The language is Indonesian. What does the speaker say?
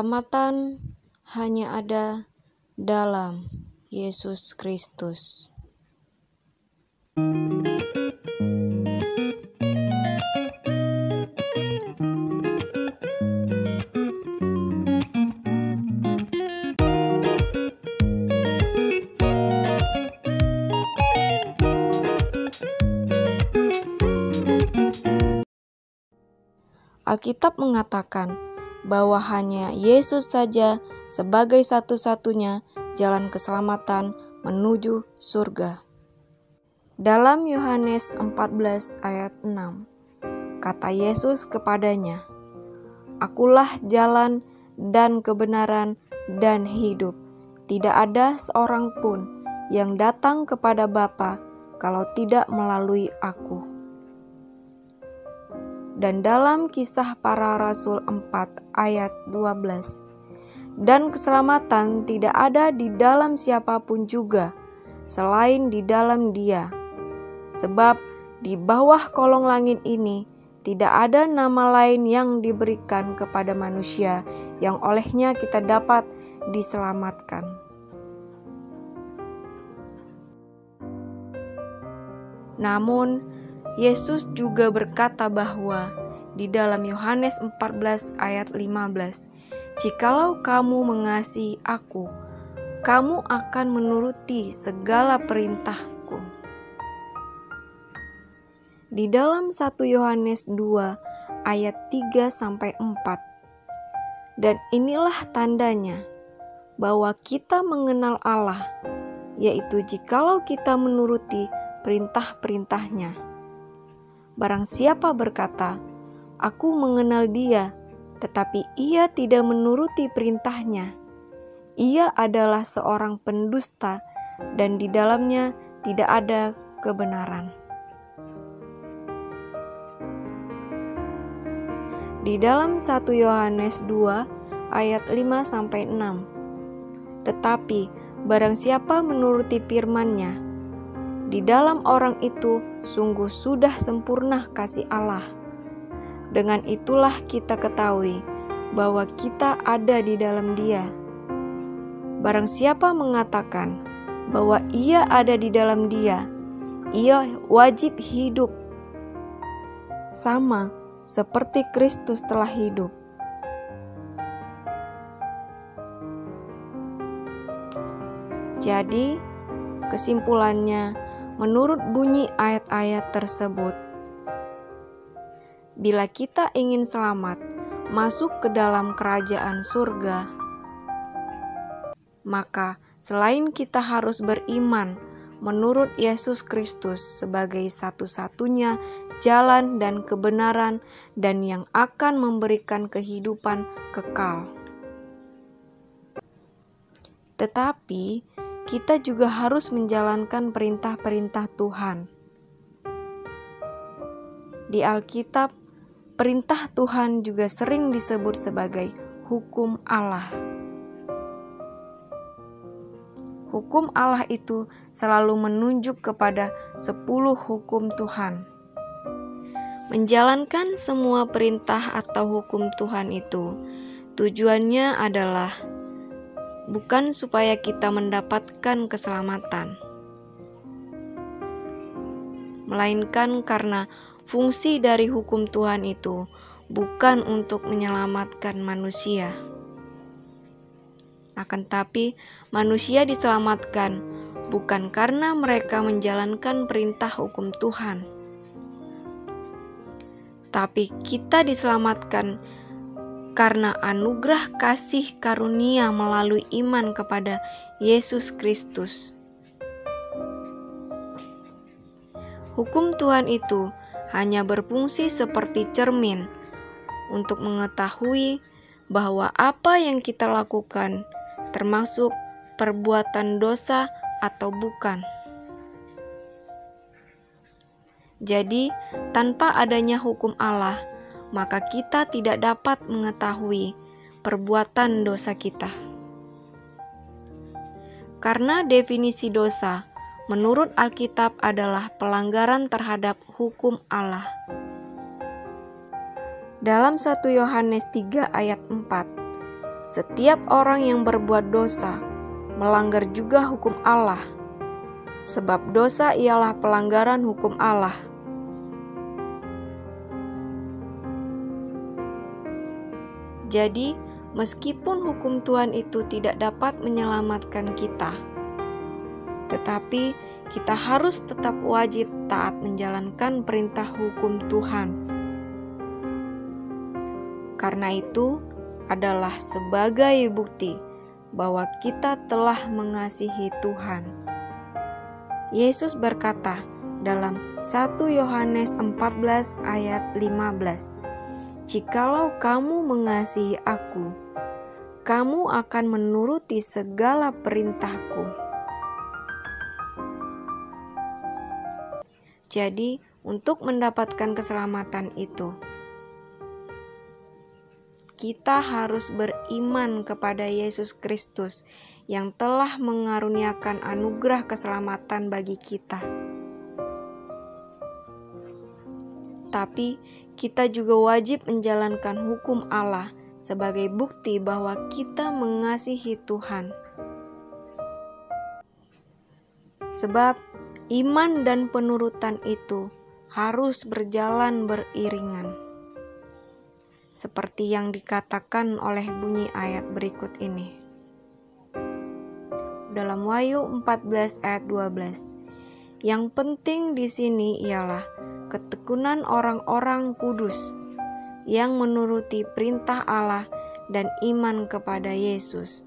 Keselamatan hanya ada dalam Yesus Kristus. Alkitab mengatakan bahwa hanya Yesus saja sebagai satu-satunya jalan keselamatan menuju surga. Dalam Yohanes 14 ayat 6, kata Yesus kepadanya, "Akulah jalan dan kebenaran dan hidup. Tidak ada seorang pun yang datang kepada Bapa kalau tidak melalui Aku." Dan dalam Kisah Para Rasul 4 ayat 12, "Dan keselamatan tidak ada di dalam siapapun juga, selain di dalam Dia. Sebab di bawah kolong langit ini tidak ada nama lain yang diberikan kepada manusia yang olehnya kita dapat diselamatkan." Namun, Yesus juga berkata bahwa di dalam Yohanes 14 ayat 15, "Jikalau kamu mengasihi Aku, kamu akan menuruti segala perintah-Ku." Di dalam 1 Yohanes 2 ayat 3-4, "Dan inilah tandanya bahwa kita mengenal Allah, yaitu jikalau kita menuruti perintah-perintah-Nya. Barang siapa berkata, 'Aku mengenal Dia,' tetapi ia tidak menuruti perintah-Nya, ia adalah seorang pendusta dan di dalamnya tidak ada kebenaran." Di dalam 1 Yohanes 2 ayat 5-6, "Tetapi barang siapa menuruti firman-Nya, di dalam orang itu sungguh sudah sempurna kasih Allah. Dengan itulah kita ketahui bahwa kita ada di dalam Dia. Barang siapa mengatakan bahwa ia ada di dalam Dia, ia wajib hidup sama seperti Kristus telah hidup." Jadi, kesimpulannya, menurut bunyi ayat-ayat tersebut, bila kita ingin selamat masuk ke dalam kerajaan surga, maka selain kita harus beriman menurut Yesus Kristus sebagai satu-satunya jalan dan kebenaran dan yang akan memberikan kehidupan kekal, tetapi kita juga harus menjalankan perintah-perintah Tuhan. Di Alkitab, perintah Tuhan juga sering disebut sebagai hukum Allah. Hukum Allah itu selalu menunjuk kepada 10 hukum Tuhan. Menjalankan semua perintah atau hukum Tuhan itu, tujuannya adalah bukan supaya kita mendapatkan keselamatan, melainkan karena fungsi dari hukum Tuhan itu bukan untuk menyelamatkan manusia. Akan tetapi, manusia diselamatkan bukan karena mereka menjalankan perintah hukum Tuhan, tapi kita diselamatkan karena anugerah kasih karunia melalui iman kepada Yesus Kristus. Hukum Tuhan itu hanya berfungsi seperti cermin untuk mengetahui bahwa apa yang kita lakukan termasuk perbuatan dosa atau bukan. Jadi, tanpa adanya hukum Allah, maka kita tidak dapat mengetahui perbuatan dosa kita. Karena definisi dosa menurut Alkitab adalah pelanggaran terhadap hukum Allah. Dalam 1 Yohanes 3 ayat 4, setiap orang yang berbuat dosa melanggar juga hukum Allah, sebab dosa ialah pelanggaran hukum Allah. Jadi, meskipun hukum Tuhan itu tidak dapat menyelamatkan kita, tetapi kita harus tetap wajib taat menjalankan perintah hukum Tuhan. Karena itu adalah sebagai bukti bahwa kita telah mengasihi Tuhan. Yesus berkata dalam 1 Yohanes 14 ayat 15, "Jikalau kamu mengasihi Aku, kamu akan menuruti segala perintahku." Jadi, untuk mendapatkan keselamatan itu, kita harus beriman kepada Yesus Kristus yang telah mengaruniakan anugerah keselamatan bagi kita. Tapi, kita juga wajib menjalankan hukum Allah sebagai bukti bahwa kita mengasihi Tuhan. Sebab iman dan penurutan itu harus berjalan beriringan. Seperti yang dikatakan oleh bunyi ayat berikut ini. Dalam Wahyu 14 ayat 12. Yang penting di sini ialah ketekunan orang-orang kudus yang menuruti perintah Allah dan iman kepada Yesus.